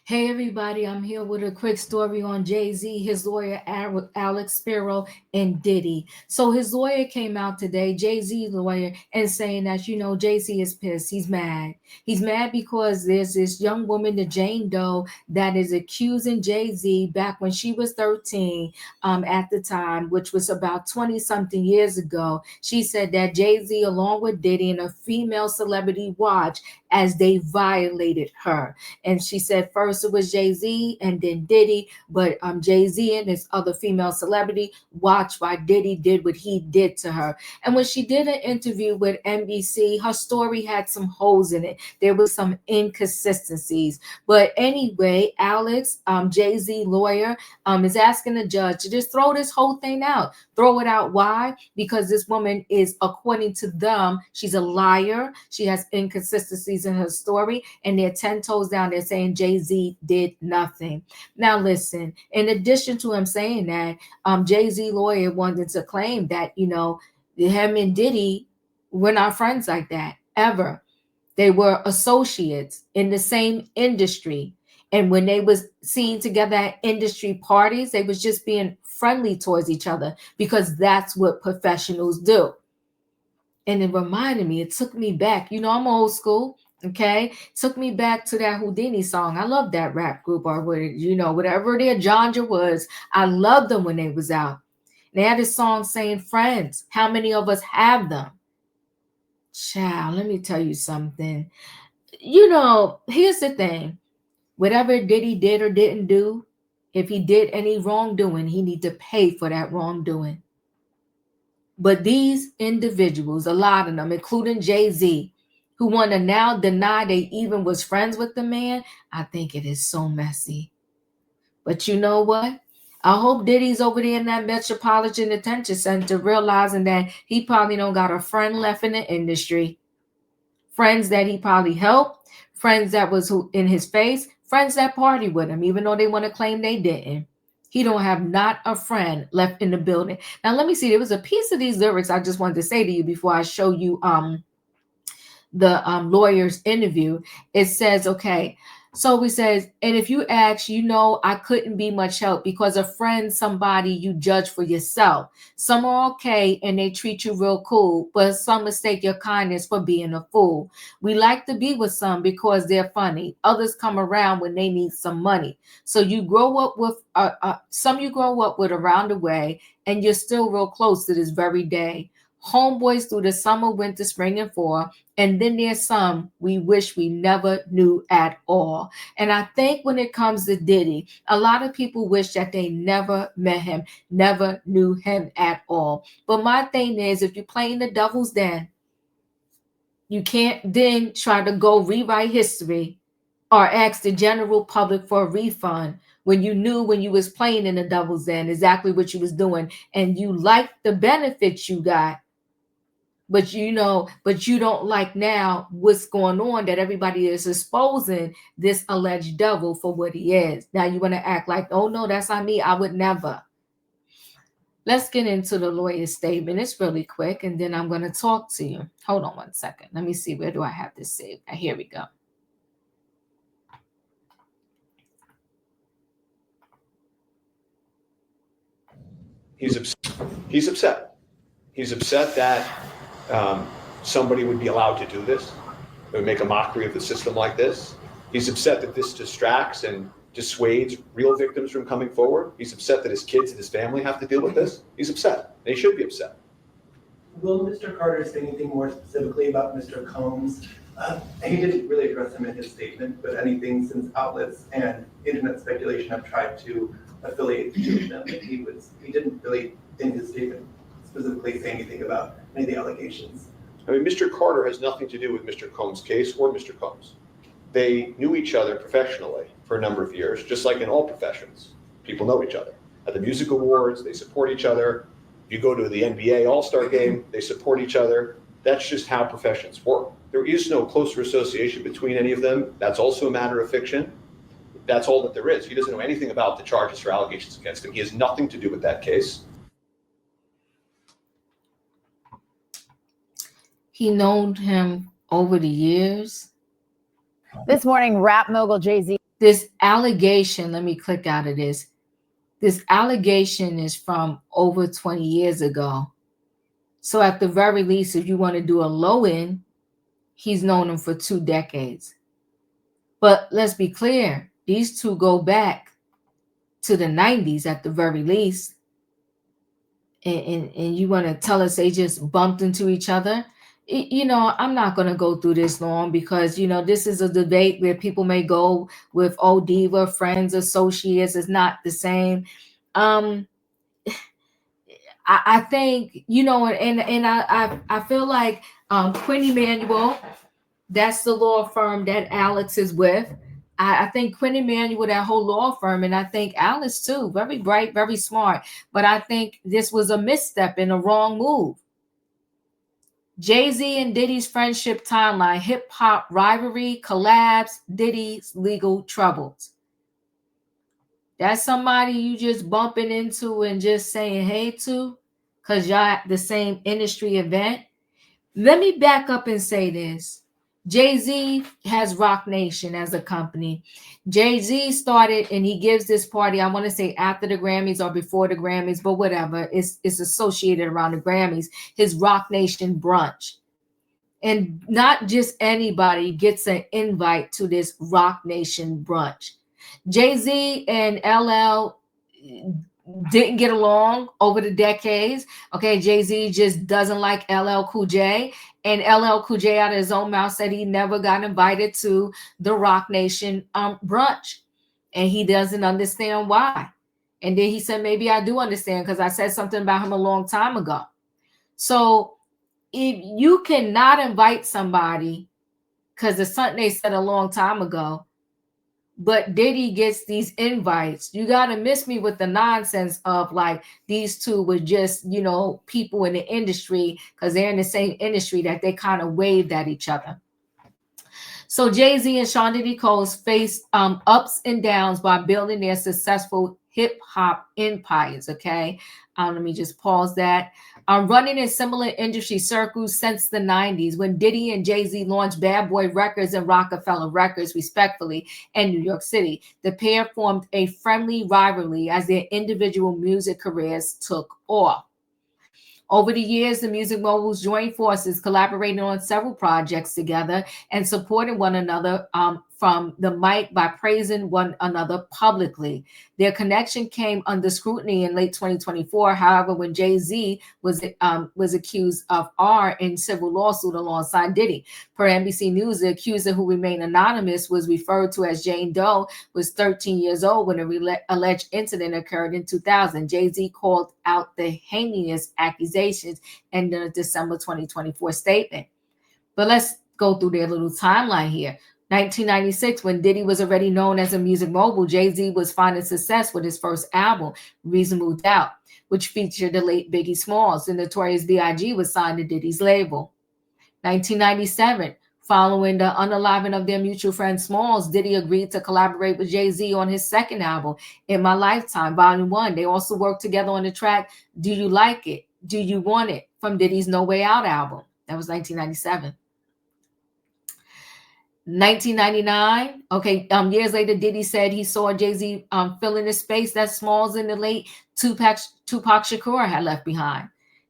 Hey everybody, I'm here with a quick story on Jay Z, his lawyer Alex Spiro, and Diddy. So his lawyer came out today, Jay Z lawyer, and saying that Jay Z is pissed. He's mad. He's mad because there's this young woman, the Jane Doe, that is accusing Jay Z back when she was 13, at the time, which was about 20 something years ago. She said that Jay Z, along with Diddy and a female celebrity, watched as they violated her. And she said first it was Jay Z and then Diddy, but Jay Z and this other female celebrity watched why Diddy did what he did to her. And when she did an interview with NBC, her story had some holes in it. There was some inconsistencies. But anyway, Alex, Jay Z lawyer, is asking the judge to just throw this whole thing out. Throw it out. Why? Because this woman is, according to them, she's a liar. She has inconsistencies in her story, and they're 10 toes down. They're saying Jay Z did nothing. Now, listen, in addition to him saying that, Jay Z lawyer wanted to claim that, him and Diddy were not friends like that ever. They were associates in the same industry. And when they was seen together at industry parties, they was just being friendly towards each other because that's what professionals do. And it reminded me, it took me back. I'm old school. Okay, took me back to that Houdini song. I love that rap group, or whatever their genre was. I loved them when they was out. They had this song saying "Friends." How many of us have them? Child, let me tell you something. Here's the thing. Whatever Diddy did or didn't do, if he did any wrongdoing, he need to pay for that wrongdoing. But these individuals, a lot of them, including Jay Z, who want to now deny they even was friends with the man, I think it is so messy. But you know what? I hope Diddy's over there in that Metropolitan Detention Center realizing that he probably don't got a friend left in the industry. Friends that he probably helped, friends that was in his face, friends that party with him, even though they want to claim they didn't. He don't have not a friend left in the building. Now let me see. There was a piece of these lyrics I just wanted to say to you before I show you the lawyer's interview. It says, okay, so he says, and if you ask, I couldn't be much help because a friend, somebody you judge for yourself. Some are okay and they treat you real cool, but some mistake your kindness for being a fool. We like to be with some because they're funny. Others come around when they need some money. So you grow up with some you grow up with around the way, and you're still real close to this very day. Homeboys through the summer, winter, spring, and fall. And then there's some we wish we never knew at all. And I think when it comes to Diddy, a lot of people wish that they never met him, never knew him at all. But my thing is, if you're playing the devil's den, you can't then try to go rewrite history or ask the general public for a refund when you knew when you was playing in the devil's den exactly what you was doing, and you liked the benefits you got, but you don't like now what's going on, that everybody is exposing this alleged devil for what he is. Now you want to act like, oh no, that's not me, I would never. Let's get into the lawyer's statement. It's really quick, and then I'm going to talk to you. Hold on one second. Let me see, where do I have this saved? Here we go. He's upset. He's upset. He's upset that somebody would be allowed to do this, would make a mockery of the system like this. He's upset that this distracts and dissuades real victims from coming forward. He's upset that his kids and his family have to deal with this. He's upset. They should be upset. Will Mr. Carter say anything more specifically about Mr. Combs? He didn't really address him in his statement, but anything, since outlets and internet speculation have tried to affiliate the two of them, he didn't really, in his statement, specifically say anything about any of the allegations. I mean, Mr. Carter has nothing to do with Mr. Combs' case or Mr. Combs. They knew each other professionally for a number of years, just like in all professions. People know each other. At the music awards, they support each other. If you go to the NBA All-Star game, they support each other. That's just how professions work. There is no closer association between any of them. That's also a matter of fiction. That's all that there is. He doesn't know anything about the charges or allegations against him. He has nothing to do with that case. He known him over the years. This morning, rap mogul Jay Z This allegation, let me click out of this. This allegation is from over 20 years ago. So at the very least, if you want to do a low end, he's known him for 2 decades. But let's be clear, these two go back to the 90s at the very least. And you want to tell us they just bumped into each other? I'm not going to go through this long because, this is a debate where people may go with, oh, diva, friends, associates. It's not the same. I think, and I feel like Quinn Emanuel, that's the law firm that Alex is with. I think Quinn Emanuel, that whole law firm, and I think Alex too, very bright, very smart. But I think this was a misstep and a wrong move. Jay Z and Diddy's friendship timeline, hip hop rivalry, collabs, Diddy's legal troubles. That's somebody you just bumping into and just saying hey to because y'all at the same industry event. Let me back up and say this. Jay Z has Rock Nation as a company. Jay Z started and he gives this party, I want to say after the Grammys or before the Grammys, but whatever. It's associated around the Grammys, his Rock Nation brunch. And not just anybody gets an invite to this Rock Nation brunch. Jay Z and LL didn't get along over the decades. Okay, Jay Z just doesn't like LL Cool J, and LL Cool J out of his own mouth said he never got invited to the Rock Nation brunch, and he doesn't understand why. And then he said, maybe I do understand because I said something about him a long time ago. So if you cannot invite somebody because it's something they said a long time ago, but Diddy gets these invites, you got to miss me with the nonsense of like these two were just, people in the industry because they're in the same industry that they kind of waved at each other. So Jay Z and Sean Diddy Combs faced ups and downs by building their successful hip hop empires. Okay, let me just pause that. Running in similar industry circles since the 90s when Diddy and Jay Z launched Bad Boy Records and Rockefeller Records, respectively, in New York City. The pair formed a friendly rivalry as their individual music careers took off. Over the years, the music moguls joined forces, collaborating on several projects together and supporting one another from the mic by praising one another publicly. Their connection came under scrutiny in late 2024. However, when Jay Z was accused of R in civil lawsuit alongside Diddy. Per NBC News, the accuser, who remained anonymous, was referred to as Jane Doe, was 13 years old when the alleged incident occurred in 2000. Jay Z called out the heinous accusations in the December 2024 statement. But let's go through their little timeline here. 1996, when Diddy was already known as a music mogul, Jay Z was finding success with his first album, Reasonable Doubt, which featured the late Biggie Smalls. The Notorious B.I.G. was signed to Diddy's label. 1997, following the unaliving of their mutual friend Smalls, Diddy agreed to collaborate with Jay Z on his second album, In My Lifetime, Volume 1. They also worked together on the track Do You Like It? Do You Want It? From Diddy's No Way Out album. That was 1997. 1999, okay, years later, Diddy said he saw Jay-Z filling the space that Smalls and the late Tupac Shakur had left behind.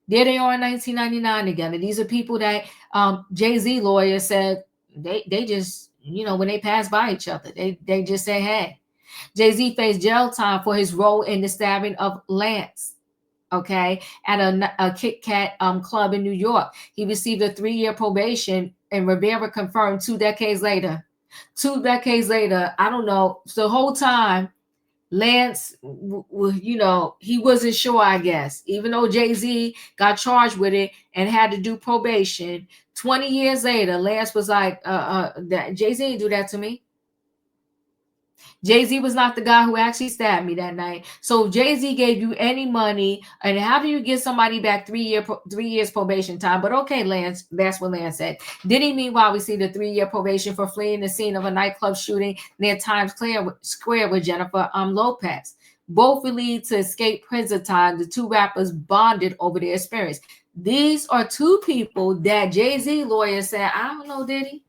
There they are in 1999 together. These are people that Jay-Z lawyer said they just, when they pass by each other, they just say, hey. Jay-Z faced jail time for his role in the stabbing of Lance, okay, at a Kit Kat club in New York. He received a 3-year probation, and Rivera confirmed 2 decades later. 2 decades later, I don't know. So the whole time, Lance, he wasn't sure, I guess. Even though Jay-Z got charged with it and had to do probation, 20 years later, Lance was like, Jay-Z didn't do that to me. Jay-Z was not the guy who actually stabbed me that night. So Jay-Z gave you any money, and how do you get somebody back 3 years probation time? But okay, Lance, that's what Lance said. Diddy, meanwhile, we see the 3-year probation for fleeing the scene of a nightclub shooting near Times Square with Jennifer Lopez. Both will lead to escape prison time. The two rappers bonded over their experience. These are two people that Jay-Z lawyer said, I don't know Diddy.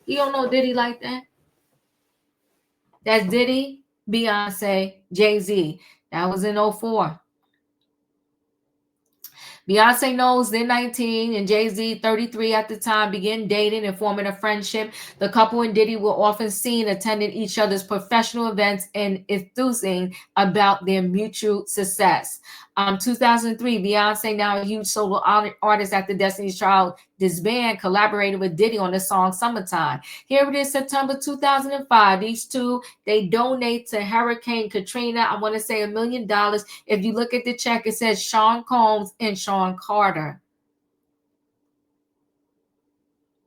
He don't know Diddy like that. That's Diddy, Beyonce, Jay Z. That was in 04. Beyonce knows they're 19 and Jay Z 33 at the time, began dating and forming a friendship. The couple and Diddy were often seen attending each other's professional events and enthusing about their mutual success. 2003, Beyonce, now a huge solo artist after Destiny's Child disband, collaborated with Diddy on the song Summertime. Here it is, September 2005. These two, they donate to Hurricane Katrina. I want to say $1 million. If you look at the check, it says Sean Combs and Sean Carter.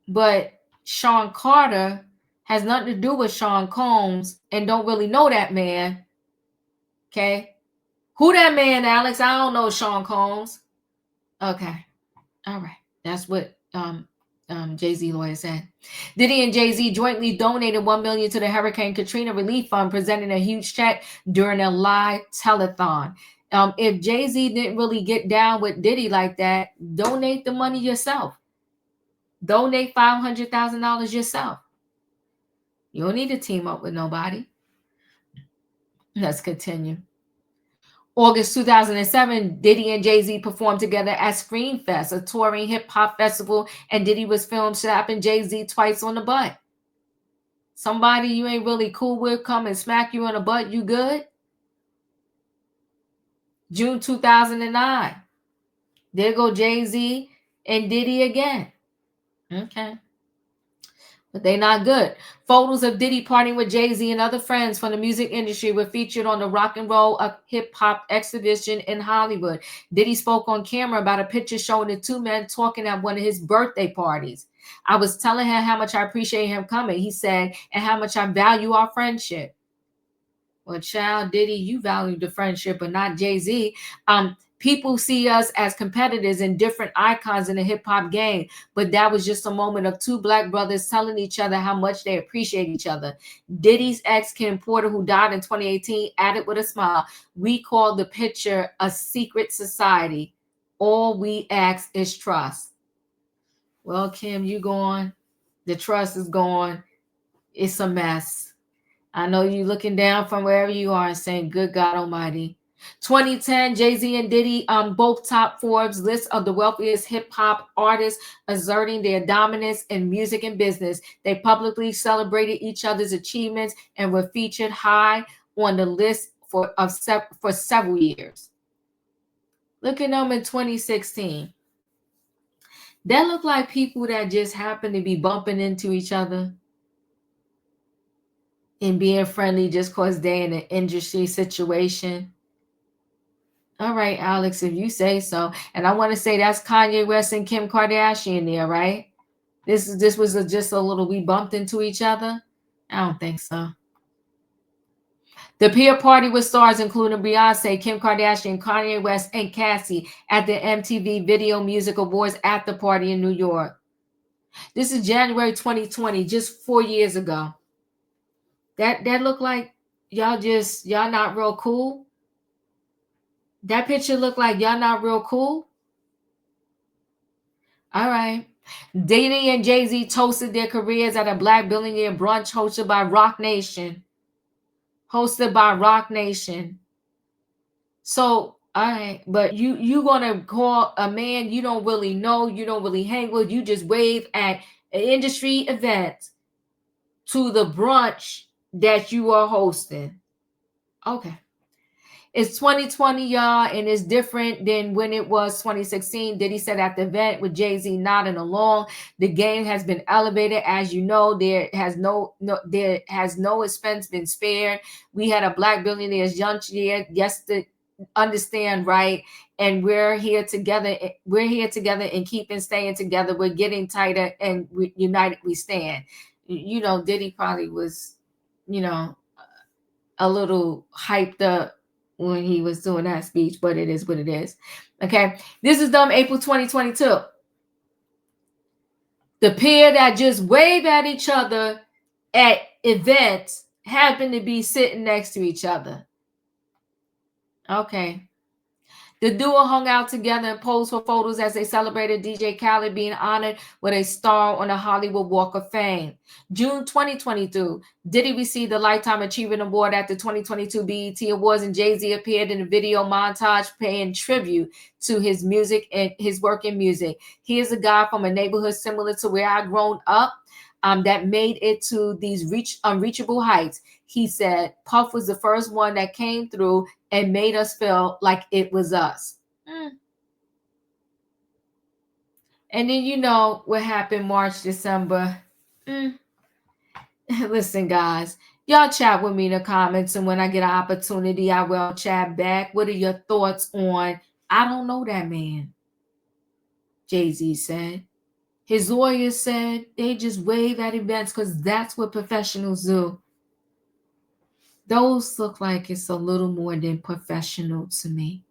But Sean Carter has nothing to do with Sean Combs and don't really know that man. Okay. Who that man, Alex? I don't know Sean Combs. Okay. All right. That's what Jay Z lawyer said. Diddy and Jay Z jointly donated $1 million to the Hurricane Katrina Relief Fund, presenting a huge check during a live telethon. If Jay Z didn't really get down with Diddy like that, donate the money yourself. Donate $500,000 yourself. You don't need to team up with nobody. Let's continue. August 2007, Diddy and Jay Z performed together at Screamfest, a touring hip-hop festival, and Diddy was filmed slapping Jay Z twice on the butt. Somebody you ain't really cool with come and smack you on the butt, you good? June 2009, there go Jay Z and Diddy again. Okay. But they not good. Photos of Diddy partying with Jay Z and other friends from the music industry were featured on the Rock and Roll Hip Hop exhibition in Hollywood. Diddy spoke on camera about a picture showing the two men talking at one of his birthday parties. I was telling him how much I appreciate him coming, he said, and how much I value our friendship. Well, child, Diddy, you value the friendship, but not Jay Z. People see us as competitors and different icons in the hip hop game, but that was just a moment of two black brothers telling each other how much they appreciate each other. Diddy's ex, Kim Porter, who died in 2018, added with a smile, "We call the picture a secret society. All we ask is trust." Well, Kim, you gone. The trust is gone. It's a mess. I know you looking down from wherever you are and saying, good God Almighty. 2010, Jay Z and Diddy both top Forbes list of the wealthiest hip-hop artists, asserting their dominance in music and business. They publicly celebrated each other's achievements and were featured high on the list for several years. Look at them in 2016. That look like people that just happen to be bumping into each other and being friendly just because they're in an industry situation. All right, Alex, if you say so. And I want to say that's Kanye West and Kim Kardashian there, right? This was just a little, we bumped into each other? I don't think so. The peer party with stars including Beyonce, Kim Kardashian, Kanye West, and Cassie at the MTV Video Music Awards after party in New York. This is January 2020, just 4 years ago. That looked like y'all not real cool. That picture looked like y'all not real cool. All right. Diddy and Jay Z toasted their careers at a Black billionaire brunch hosted by Rock Nation. So, all right, but you gonna call a man you don't really know, you don't really hang with, you just wave at an industry event to the brunch that you are hosting. Okay. It's 2020, y'all, and it's different than when it was 2016. Diddy said at the event with Jay Z nodding along, the game has been elevated. As you know, there has no expense been spared. We had a Black billionaire's lunch here, yes, to understand, right? And we're here together. We're here together and keeping staying together. We're getting tighter and united we stand. You know, Diddy probably was, a little hyped up when he was doing that speech, but it is what it is. Okay. This is done April 2022. The pair that just wave at each other at events happen to be sitting next to each other. Okay. The duo hung out together and posed for photos as they celebrated DJ Khaled being honored with a star on the Hollywood Walk of Fame. June 2022, Diddy received the Lifetime Achievement Award at the 2022 BET Awards, and Jay Z appeared in a video montage paying tribute to his music and his work in music. He is a guy from a neighborhood similar to where I grown up, that made it to these unreachable heights. He said Puff was the first one that came through and made us feel like it was us. And then you know what happened March, December. Listen, guys, y'all chat with me in the comments, and when I get an opportunity, I will chat back. What are your thoughts on I don't know that man? Jay Z said. His lawyers said they just wave at events because that's what professionals do. Those look like it's a little more than professional to me.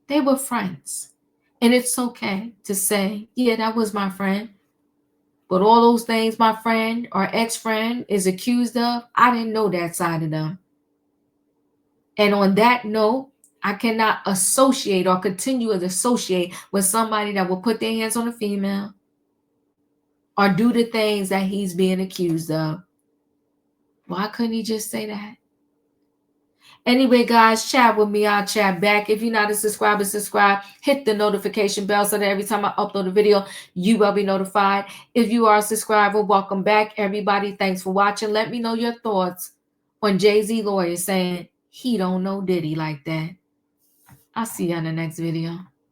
They were friends. And it's okay to say, yeah, that was my friend. But all those things my friend or ex-friend is accused of, I didn't know that side of them. And on that note, I cannot associate or continue to associate with somebody that will put their hands on a female or do the things that he's being accused of. Why couldn't he just say that? Anyway, guys, chat with me. I'll chat back. If you're not a subscriber, subscribe. Hit the notification bell so that every time I upload a video, you will be notified. If you are a subscriber, welcome back, everybody. Thanks for watching. Let me know your thoughts on Jay Z lawyer saying he don't know Diddy like that. I'll see you in the next video.